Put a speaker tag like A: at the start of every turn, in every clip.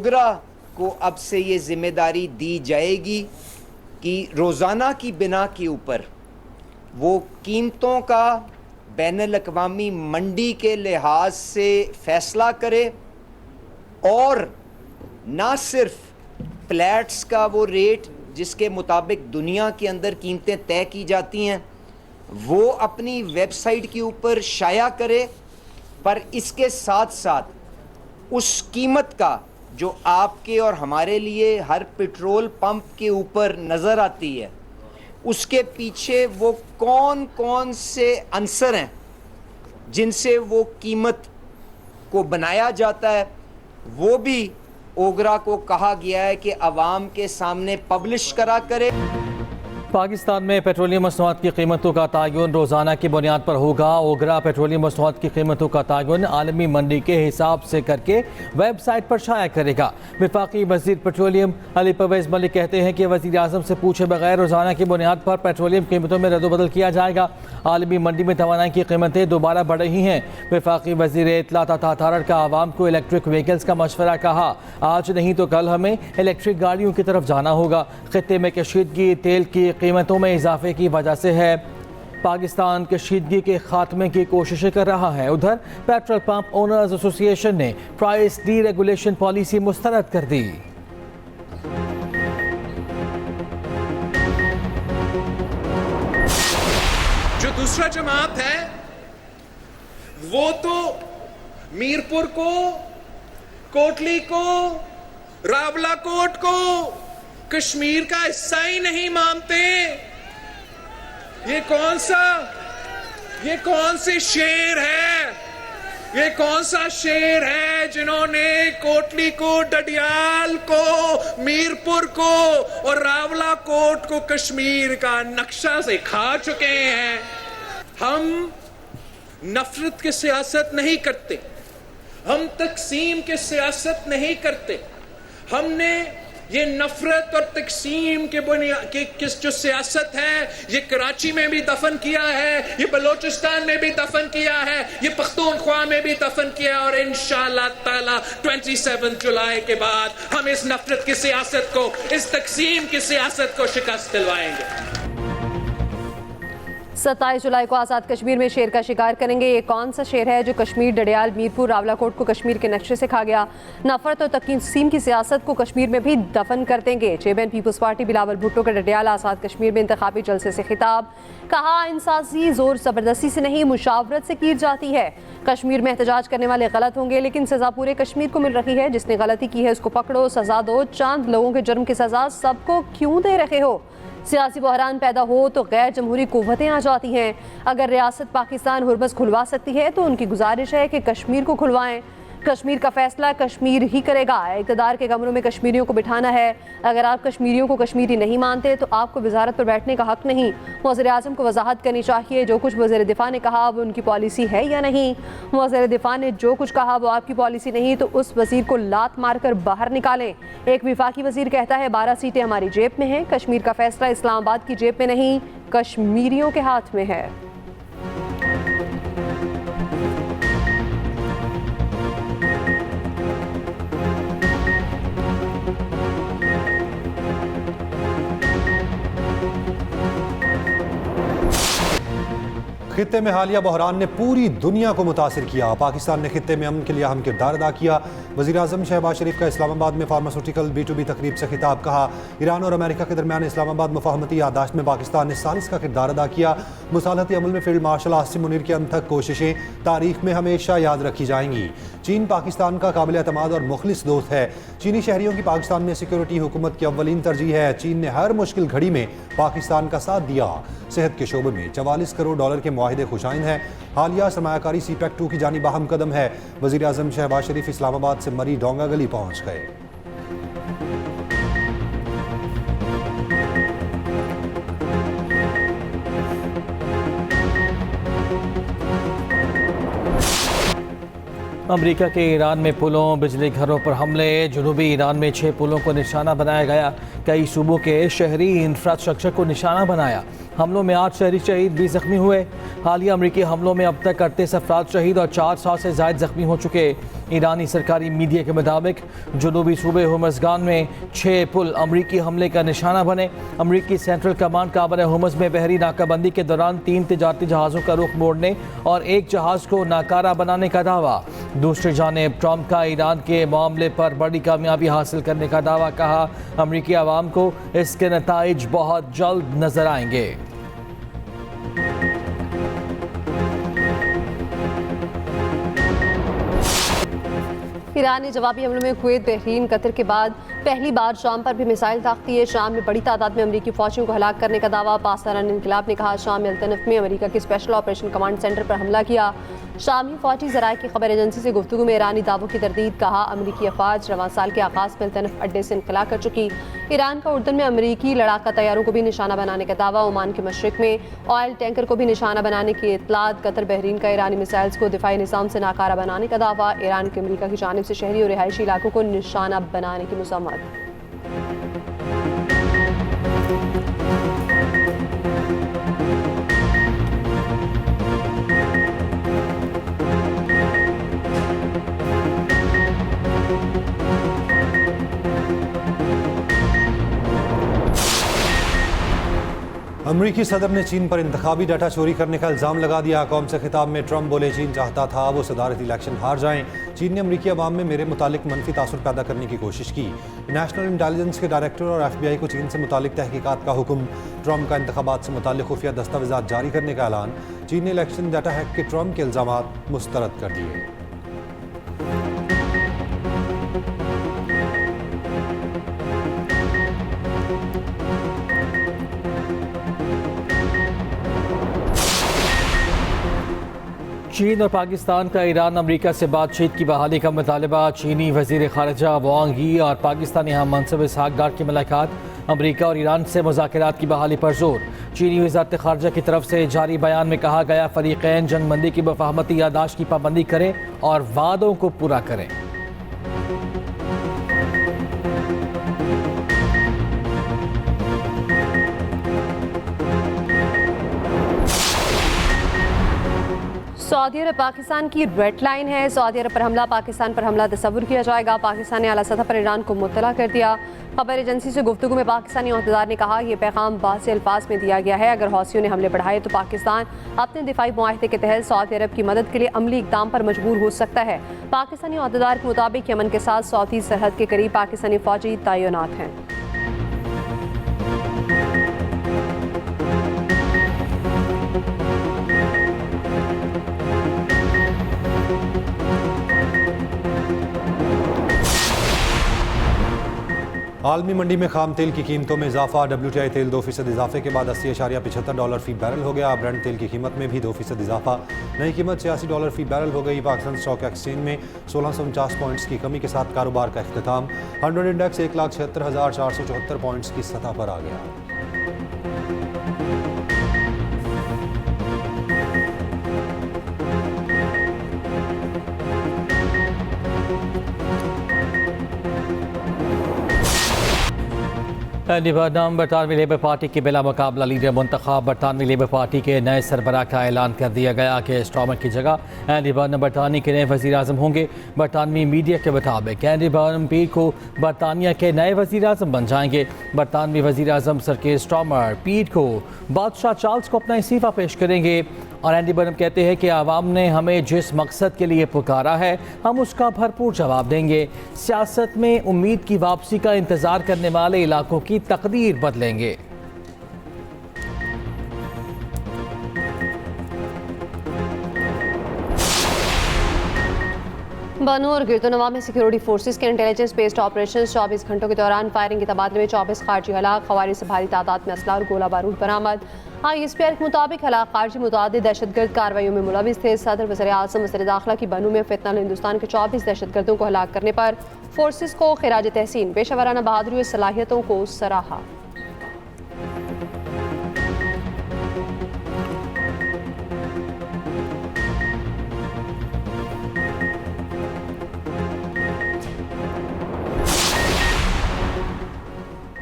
A: ओगरा को अब से ये जिम्मेदारी दी जाएगी कि रोज़ाना की बिना के ऊपर वो कीमतों का बैनुल-अक़वामी मंडी के लिहाज से फ़ैसला करे और ना सिर्फ फ्लैट्स का वो रेट जिसके मुताबिक दुनिया के अंदर कीमतें तय की जाती हैं वो अपनी वेबसाइट के ऊपर शाया करे, पर इसके साथ साथ उस कीमत का जो आपके और हमारे लिए हर पेट्रोल पंप के ऊपर नज़र आती है, उसके पीछे वो कौन कौन से अंसर हैं जिनसे वो कीमत को बनाया जाता है, वो भी ओगरा को कहा गया है कि अवाम के सामने पब्लिश करा करे।
B: पाकिस्तान में पेट्रोलियम मसनूआत की कीमतों का तयन रोज़ाना की बुनियाद पर होगा। ओगरा पेट्रोलियम मसनूआत की कीमतों का तयन आलमी मंडी के हिसाब से करके वेबसाइट पर शाया करेगा। वफाकी वज़ीर पेट्रोलियम अली परवेज़ मलिक कहते हैं कि वज़ीर आज़म से पूछे बगैर रोज़ाना की बुनियाद पर पेट्रोलियम कीमतों में रद्दबदल किया जाएगा। आलमी मंडी में तवानाई की कीमतें दोबारा बढ़ रही हैं। वफाकी वज़ीर इत्तलात अता का आवाम को इलेक्ट्रिक व्हीकल्स का मशवरा कहा। आज नहीं तो कल हमें इलेक्ट्रिक गाड़ियों की तरफ जाना होगा। खित्ते में कशीदगी तेल की कीमतों में इजाफे की वजह से है। पाकिस्तान कशीदगी के खात्मे की कोशिशें कर रहा है। उधर पेट्रोल पंप ओनर्स एसोसिएशन ने प्राइस डी रेगुलेशन पॉलिसी मुस्तरद कर दी।
C: जो दूसरा जमात है वो तो मीरपुर को, कोटली को, रावलाकोट को कश्मीर का हिस्सा ही नहीं मानते। ये कौन से शेर है, ये कौन सा शेर है जिन्होंने कोटली को, डडियाल को, मीरपुर को और रावलाकोट को कश्मीर का नक्शा से खा चुके हैं। हम नफरत की सियासत नहीं करते, हम तकसीम की सियासत नहीं करते। हमने ये नफरत और तकसीम के बुनियाद की जो सियासत है ये कराची में भी दफन किया है, ये बलोचिस्तान में भी दफन किया है, ये पख्तूनख्वा में भी दफन किया है और इंशाअल्लाह ताला 27 जुलाई के बाद हम इस नफरत की सियासत को, इस तकसीम की सियासत को शिकस्त दिलवाएंगे।
D: 27 जुलाई को आज़ाद कश्मीर में शेर का शिकार करेंगे। ये कौन सा शेर है जो कश्मीर, डडियाल, मीरपुर, रावलाकोट को कश्मीर के नक्शे से खा गया? नफरत और तकसीम की सियासत को कश्मीर में भी दफन कर देंगे। Chairman Peoples Party Bilawal Bhutto का डडियाल आज़ाद कश्मीर में इंतखाबी जलसे से खिताब। कहा इंसाजी जोर ज़बरदस्ती से नहीं मुशावरत से की जाती है। कश्मीर में एहतजाज करने वाले गलत होंगे लेकिन सज़ा पूरे कश्मीर को मिल रही है। जिसने गलती की है उसको पकड़ो, सज़ा दो। चांद लोगों के जुर्म की सज़ा सबको क्यों दे रहे हो? सियासी बहरान पैदा हो तो गैर जमहूरी कुव्वतें आ जाती हैं। अगर रियासत पाकिस्तान हुर्बस खुलवा सकती है तो उनकी गुजारिश है कि कश्मीर को खुलवाएं। कश्मीर का फैसला कश्मीर ही करेगा। इक़्तिदार के कमरों में कश्मीरियों को बिठाना है। अगर आप कश्मीरियों को कश्मीरी नहीं मानते तो आपको वजारत पर बैठने का हक नहीं। वज़ीर आज़म को वजाहत करनी चाहिए जो कुछ वज़ीर दिफा ने कहा वो उनकी पॉलिसी है या नहीं। वज़ीर दिफा ने जो कुछ कहा वो आपकी पॉलिसी नहीं तो उस वज़ीर को लात मार कर बाहर निकालें। एक वफाकी वज़ीर कहता है 12 सीटें हमारी जेब में हैं। कश्मीर का फैसला इस्लामाबाद की जेब में नहीं, कश्मीरियों के हाथ में है।
E: खित्ते में हालिया बहरान ने पूरी दुनिया को मुतासिर किया। पाकिस्तान ने खित्ते में अमन के लिए अहम किरदार अदा किया। वज़ीर आज़म शहबाज शरीफ का इस्लामाबाद में फार्मास्यूटिकल B2B तकरीब से खिताब। कहा ईरान और अमेरिका के दरमियान इस्लामाबाद मुफाहमती यादाश्त में पाकिस्तान ने सालिस का किरदार अदा किया। मुसालहती अमल में फील्ड मार्शल आसिम मुनीर की अनथक कोशिशें तारीख में हमेशा याद रखी जाएंगी। चीन पाकिस्तान का काबिल एतमाद और मुखलिस दोस्त है। चीनी शहरियों की पाकिस्तान में सिक्योरिटी हुकूमत की अव्वलीन तरजीह है। चीन ने हर मुश्किल घड़ी में पाकिस्तान का साथ दिया। सेहत के शोबे में $44 करोड़ के मुआहिदे खुशाइन हैं। हालिया सरमायाकारी CPEC 2 की जानिब अहम कदम है। वज़ीर आज़म शहबाज शरीफ इस्लामाबाद से मरी डोंगा गली पहुँच गए।
B: अमेरिका के ईरान में पुलों, बिजली घरों पर हमले। जनूबी ईरान में 6 पुलों को निशाना बनाया गया। कई सूबों के शहरी इंफ्रास्ट्रक्चर को निशाना बनाया। हमलों में 8 शहरी शहीद भी जख्मी हुए। हालिया अमरीकी हमलों में अब तक 38 अफराद शहीद और 400 से ज़ायद जख्मी हो चुके। ईरानी सरकारी मीडिया के मुताबिक जुनूबी सूबे होमसगान में 6 पुल अमरीकी हमले का निशाना बने। अमरीकी सेंट्रल कमांड काबल होमस में बहरी नाकाबंदी के दौरान 3 तिजारती जहाज़ों का रुख मोड़ने और एक जहाज़ को नाकारा बनाने का दावा। दूसरी जानिब ट्रंप का ईरान के मामले पर बड़ी कामयाबी हासिल करने का दावा। कहा अमरीकी आवाम को इसके नताइज बहुत जल्द नजर आएंगे।
D: ईरान ने जवाबी हमलों में कुवैत, बहरीन, कतर के बाद पहली बार शाम पर भी मिसाइल ताकती है। शाम में बड़ी तादाद में अमरीकी फौजियों को हलाक करने का दावा। पासदारान इनकलाब ने कहा शाम में अल्तनफ में अमरीका के स्पेशल ऑपरेशन कमांड सेंटर पर हमला किया। शामी फौजी ज़राए की खबर एजेंसी से गुफ्तगू में ईरानी दावों की तरदीद। कहा अमरीकी अफवाज रवां साल के आगाज़ में अल्तनफ अड्डे से इनखला कर चुकी। ईरान का उर्दन में अमरीकी लड़ाका तैयारों को भी निशाना बनाने का दावा। ओमान के मशरिक में ऑयल टैंकर को भी निशाना बनाने की इतलात। कतर, बहरीन का ईरानी मिसाइल्स को दिफाई निज़ाम से नाकारा बनाने का दावा। ईरान के अमरीका की जानिब से शहरी और रिहायशी इलाकों को निशाना बनाने की मज़म्मत।
E: अमरीकी सदर ने चीन पर इंतखाबी डाटा चोरी करने का इल्ज़ाम लगा दिया। कौम से खिताब में ट्रंप बोले चीन चाहता था वो सदारती इलेक्शन हार जाएं। चीन ने अमरीकी अवाम में मेरे मुतालिक मनफी तासुर पैदा करने की कोशिश की। नेशनल इंटेलिजेंस के डायरेक्टर और FBI को चीन से मुतालिक तहकीकात का हुक्म। ट्रंप का इंतखाबात से मुतालिक खुफिया दस्तावेजात जारी करने का ऐलान। चीन ने इलेक्शन डाटा हैक के ट्रंप के इल्ज़ामात मुस्तरद कर दिए।
B: चीन और पाकिस्तान का ईरान अमरीका से बातचीत की बहाली का मुतालबा। चीनी वज़ीर ख़ारिजा वांग यी और पाकिस्तानी हम मनसब इसहाक डार की मुलाकात। अमरीका और ईरान से मुज़ाकरात की बहाली पर जोर। चीनी वज़ारत ख़ारिजा की तरफ से जारी बयान में कहा गया फ़रीक़ैन जंगबंदी की मुफ़ाहमती यादाश्त की पाबंदी करें और वादों को पूरा करें।
D: सऊदी अरब पाकिस्तान की रेड लाइन है। सऊदी अरब पर हमला, पाकिस्तान पर हमला तस्वुर किया जाएगा। पाकिस्तान ने आला सतह पर ईरान को मुत्तला कर दिया। खबर एजेंसी से गुफ्तगू में पाकिस्तानी अहदेदार ने कहा यह पैगाम वाज़ेह अल्फाज में दिया गया है अगर हौसियों ने हमले बढ़ाए तो पाकिस्तान अपने दिफाई मुआहदे के तहत सऊदी अरब की मदद के लिए अमली इक़दाम पर मजबूर हो सकता है। पाकिस्तानी अहदेदार के मुताबिक यमन के साथ सऊदी सरहद के करीब पाकिस्तानी फौजी तैनात हैं।
E: आलमी मंडी में खाम तेल की कीमतों में इजाफा। WTI तेल 2% इजाफे के बाद $80.75 फी बैरल हो गया। ब्रेंट तेल की कीमत में भी 2% इजाफा। नई कीमत $86 फी बैरल हो गई। पाकिस्तान स्टॉक एक्सचेंज में 1649 पॉइंट्स की कमी के साथ कारोबार का इख्तिताम। 100 इंडेक्स 1,76,474 पॉइंट्स की सतह पर आ गया।
B: बरतानवी लेबर पार्टी के बिला मुकाबला लीडर मुंतखब। बरतानवी लेबर पार्टी के नए सरबराह का ऐलान कर दिया गया कि स्टॉमर की जगह एंडी बर्नम बरतानिया के नए वज़ीर आज़म होंगे। बरतानवी मीडिया के मुताबिक एंडी बर्नम पीर को बरतानिया के नए वज़ीर आज़म बन जाएंगे। बरतानवी वज़ीर आज़म सर के स्टॉमर पीर को बादशाह चार्ल्स को अपना इस्तीफ़ा पेश करेंगे और एंडी बर्नम कहते हैं कि आवाम ने हमें जिस मकसद के लिए पुकारा है हम उसका भरपूर जवाब देंगे। सियासत में उम्मीद की वापसी का इंतज़ार करने वाले इलाकों की तकदीर बदलेंगे।
D: बानू और गिरदोनवा में सिक्योरिटी फोर्सेस के इंटेलिजेंस बेस्ड ऑपरेशन 24 घंटों के दौरान फायरिंग के तबादले में 24 खारजी हलाक। खवारिज से भारी तादाद में असला और गोला बारूद बरामद। ISPR के मुताबिक हलाक खारजी मुतादिद दहशतगर्द कार्रवाइयों में मुलविस थे। सदर वज़ीर आज़म वज़ीर दाखिला की बानू में फितनल हिंदुस्तान के 24 दहशतगर्दों को हलाक करने पर फोर्सेस को खिराज तहसीन, पेशावराना बहादुरी और सलाहियतों को सराहा।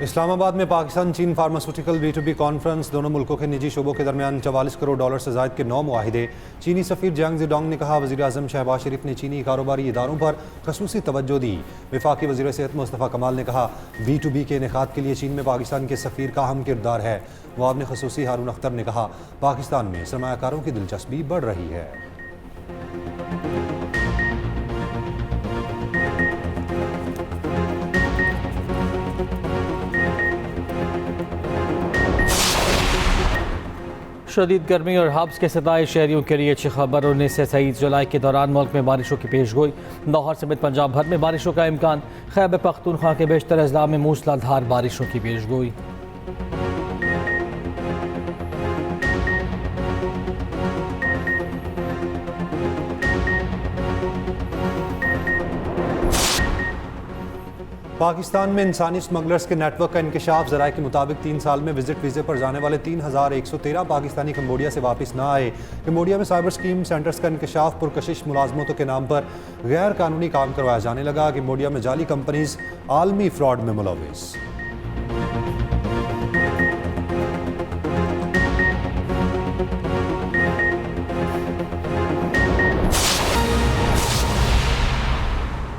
E: इस्लामाबाद में पाकिस्तान चीन फार्मास्यूटिकल B2B कॉन्फ्रेंस। दोनों मुल्कों के निजी शोबों के दरमियान 44 करोड़ डॉलर से ज़ायद के 9 मुआहिदे। चीनी सफ़ीर जियांग ज़िडोंग ने कहा, वज़ीर आज़म शहबाज शरीफ ने चीनी कारोबारी इदारों पर खसूसी तवज्जो दी। वफाकी वज़ीर सेहत मुस्तफ़ा कमाल ने कहा, B2B के इनेकाद के लिए चीन में पाकिस्तान के सफ़ीर का अहम किरदार है। मुआविन खसूसी हारून अख्तर ने कहा, पाकिस्तान में सरमायाकारों की दिलचस्पी बढ़ रही है।
B: शदीद गर्मी और हब्स के सताए शहरियों के लिए अच्छी खबर। 19 से 23 जुलाई के दौरान मुल्क में बारिशों की पेशगोई। लाहौर समेत पंजाब भर में बारिशों का इम्कान। खैबर पख्तूनख्वा के बेशतर अजला में मूसलाधार बारिशों की पेशगोई।
E: पाकिस्तान में इंसानी स्मगलर्स के नेटवर्क का इंकशाफ। ज़राए के मुताबिक 3 साल में विजिट वीज़े पर जाने वाले 3113 पाकिस्तानी कम्बोडिया से वापस ना आए। कम्बोडिया में साइबर स्कीम सेंटर्स का इंकशाफ। पुरकशिश मुलाजमतों के नाम पर गैर कानूनी काम करवाया जाने लगा। कम्बोडिया में जाली कंपनीज आलमी फ्रॉड में मुलव्विस।